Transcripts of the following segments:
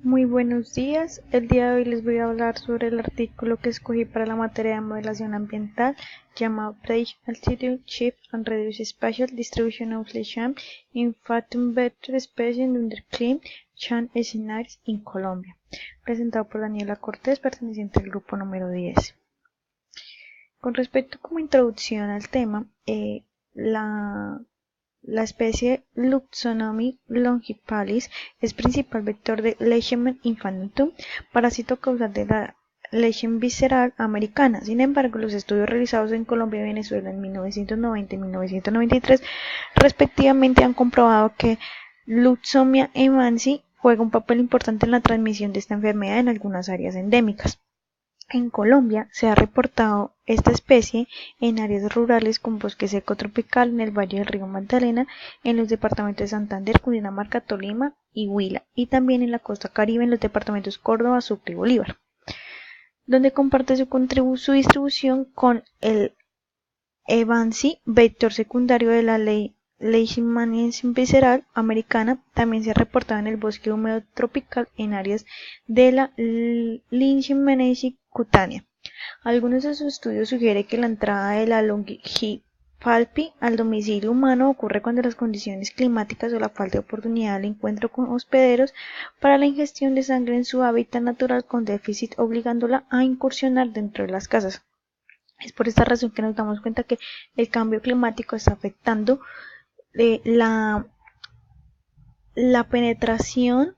Muy buenos días, el día de hoy les voy a hablar sobre el artículo que escogí para la materia de modelación ambiental llamado Prediction Altitude Shift and Reduce Spatial Distribution of Leishman in Fatum Vector Species under Climate Change Scenarios in Colombia, presentado por Daniela Cortés, perteneciente al grupo número 10. Con respecto como introducción al tema, la especie Loxonomys longipalis es principal vector de Leishman infantum, parásito causal de la Leishman visceral americana. Sin embargo, los estudios realizados en Colombia y Venezuela en 1990 y 1993 respectivamente han comprobado que Loxomia evansi juega un papel importante en la transmisión de esta enfermedad en algunas áreas endémicas. En Colombia se ha reportado esta especie en áreas rurales con bosque seco tropical en el valle del río Magdalena, en los departamentos de Santander, Cundinamarca, Tolima y Huila, y también en la costa caribe en los departamentos Córdoba, Sucre y Bolívar, donde comparte su distribución con el evansi, vector secundario de la Leishmaniasis visceral americana. También se ha reportado en el bosque húmedo tropical en áreas de la Leishmaniasis cutánea. Algunos de sus estudios sugieren que la entrada de la Longipalpi al domicilio humano ocurre cuando las condiciones climáticas o la falta de oportunidad del encuentro con hospederos para la ingestión de sangre en su hábitat natural con déficit obligándola a incursionar dentro de las casas. Es por esta razón que nos damos cuenta que el cambio climático está afectando la penetración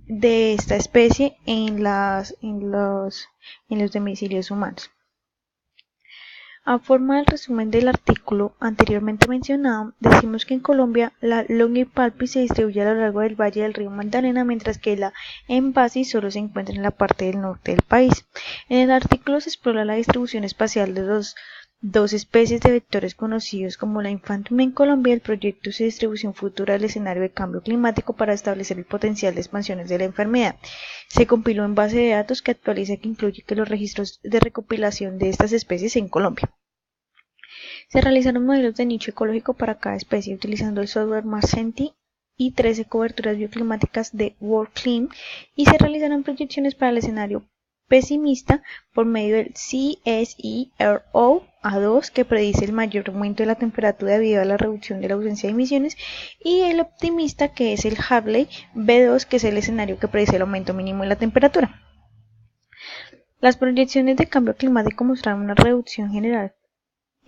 de esta especie en los domicilios humanos. A forma del resumen del artículo anteriormente mencionado, decimos que en Colombia la Longipalpi se distribuye a lo largo del valle del río Magdalena, mientras que la Envasi solo se encuentra en la parte del norte del país. En el artículo se explora la distribución espacial de los dos especies de vectores conocidos como la Infantum en Colombia, el proyecto de distribución futura del escenario de cambio climático para establecer el potencial de expansiones de la enfermedad. Se compiló en base de datos que actualiza que incluye los registros de recopilación de estas especies en Colombia. Se realizaron modelos de nicho ecológico para cada especie utilizando el software Marsenti y 13 coberturas bioclimáticas de WorldClim, y se realizaron proyecciones para el escenario pesimista por medio del CSIRO A2, que predice el mayor aumento de la temperatura debido a la reducción de la ausencia de emisiones, y el optimista, que es el Hartley B2, que es el escenario que predice el aumento mínimo de la temperatura. Las proyecciones de cambio climático mostraron una reducción general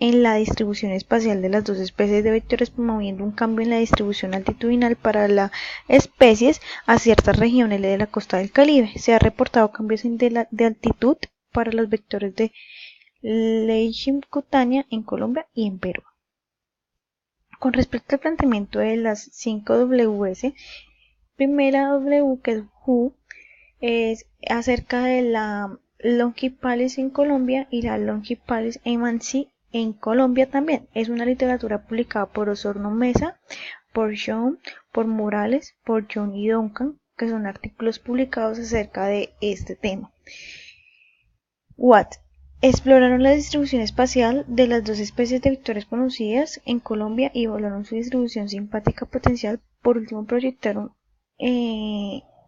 en la distribución espacial de las dos especies de vectores, promoviendo un cambio en la distribución altitudinal para las especies a ciertas regiones de la costa del Caribe. Se han reportado cambios de altitud para los vectores de Leishman cutánea en Colombia y en Perú. Con respecto al planteamiento de las 5 Ws, primera W, que es WHO, es acerca de la Longipalis en Colombia y la Longipalis evansi en Colombia también. Es una literatura publicada por Osorno Mesa, por John, por Morales, por John y Duncan, que son artículos publicados acerca de este tema. Watt exploraron la distribución espacial de las dos especies de vectores conocidas en Colombia y evaluaron su distribución simpática potencial. Por último, proyectaron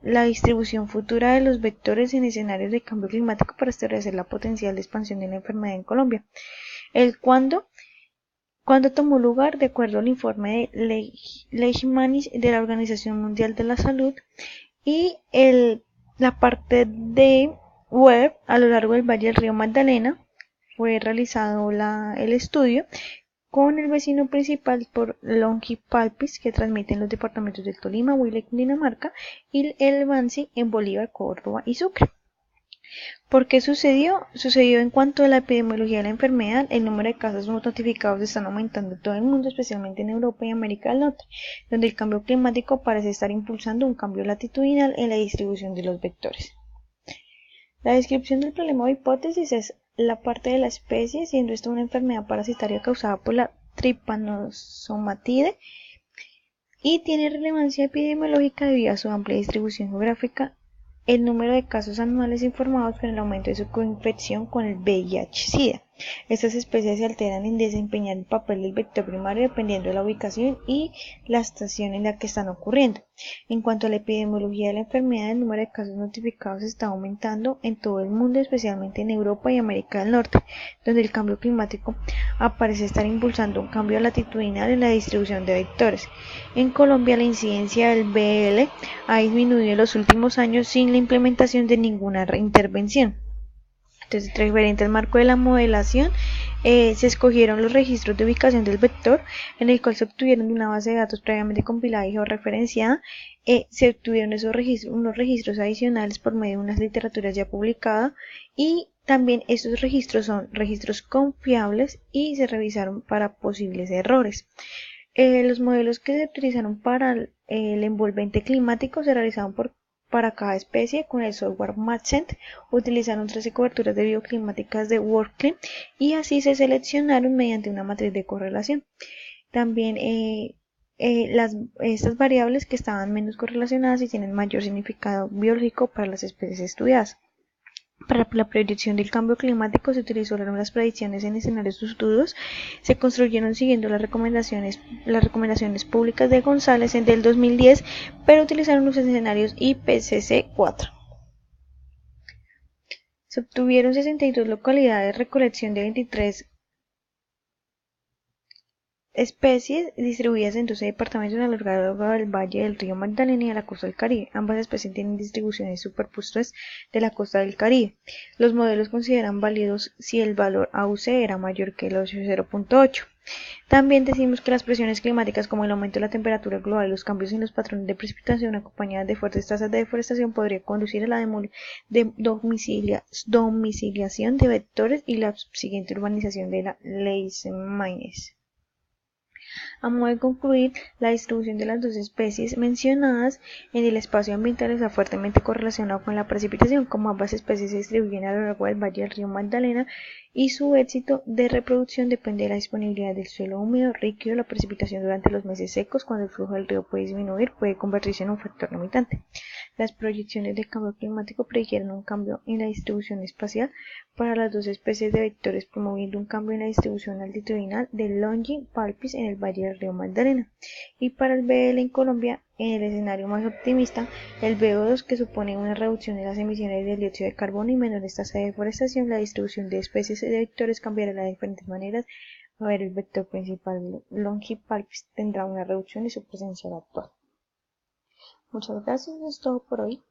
la distribución futura de los vectores en escenarios de cambio climático para establecer la potencial de expansión de la enfermedad en Colombia. El cuándo tomó lugar de acuerdo al informe de Leishmaniasis de la Organización Mundial de la Salud, y la parte de web a lo largo del valle del río Magdalena fue realizado el estudio con el vecino principal por Longipalpis, que transmite en los departamentos de Tolima, Huila y Cundinamarca, y el Evansi en Bolívar, Córdoba y Sucre. ¿Por qué sucedió? Sucedió en cuanto a la epidemiología de la enfermedad. El número de casos notificados están aumentando en todo el mundo, especialmente en Europa y América del Norte, donde el cambio climático parece estar impulsando un cambio latitudinal en la distribución de los vectores. La descripción del problema o hipótesis es la parte de la especie, siendo esta una enfermedad parasitaria causada por la Trypanosomatidae, y tiene relevancia epidemiológica debido a su amplia distribución geográfica, el número de casos anuales informados con el aumento de su coinfección con el VIH-Sida. Estas especies se alteran en desempeñar el papel del vector primario dependiendo de la ubicación y la estación en la que están ocurriendo. En cuanto a la epidemiología de la enfermedad, el número de casos notificados está aumentando en todo el mundo, especialmente en Europa y América del Norte, donde el cambio climático parece estar impulsando un cambio latitudinal en la distribución de vectores. En Colombia, la incidencia del BL ha disminuido en los últimos años sin la implementación de ninguna intervención. Entonces, referente al marco de la modelación, se escogieron los registros de ubicación del vector, en el cual se obtuvieron de una base de datos previamente compilada y georreferenciada. Se obtuvieron unos registros adicionales por medio de unas literaturas ya publicadas, y también estos registros son registros confiables y se revisaron para posibles errores. Los modelos que se utilizaron para el envolvente climático se realizaron para cada especie con el software MatchCent. Utilizaron 13 coberturas de bioclimáticas de WorldClim y así se seleccionaron mediante una matriz de correlación. También estas variables que estaban menos correlacionadas y tienen mayor significado biológico para las especies estudiadas. Para la predicción del cambio climático se utilizaron las predicciones en escenarios futuros. Se construyeron siguiendo las recomendaciones públicas de González en del 2010, pero utilizaron los escenarios IPCC4. Se obtuvieron 62 localidades, recolección de 23 especies distribuidas en 12 departamentos a lo largo del valle del río Magdalena y de la costa del Caribe. Ambas especies tienen distribuciones superpuestas de la costa del Caribe. Los modelos consideran válidos si el valor AUC era mayor que el 0.8. También decimos que las presiones climáticas, como el aumento de la temperatura global y los cambios en los patrones de precipitación acompañadas de fuertes tasas de deforestación, podría conducir a la domiciliación de vectores y la subsiguiente urbanización de la Leishmanias. A modo de concluir, la distribución de las dos especies mencionadas en el espacio ambiental está fuertemente correlacionado con la precipitación, como ambas especies se distribuyen a lo largo del valle del río Magdalena, y su éxito de reproducción depende de la disponibilidad del suelo húmedo, líquido. La precipitación durante los meses secos, cuando el flujo del río puede disminuir, puede convertirse en un factor limitante. Las proyecciones de cambio climático predijeron un cambio en la distribución espacial para las dos especies de vectores, promoviendo un cambio en la distribución altitudinal del Longines Palpis en el valle del río Magdalena. Y para el BL en Colombia, en el escenario más optimista, el VO2, que supone una reducción de las emisiones de dióxido de carbono y menores tasas de deforestación, la distribución de especies de vectores cambiará de diferentes maneras. A ver, el vector principal Longines Palpis tendrá una reducción de su presencia actual. Muchas gracias, eso es todo por hoy.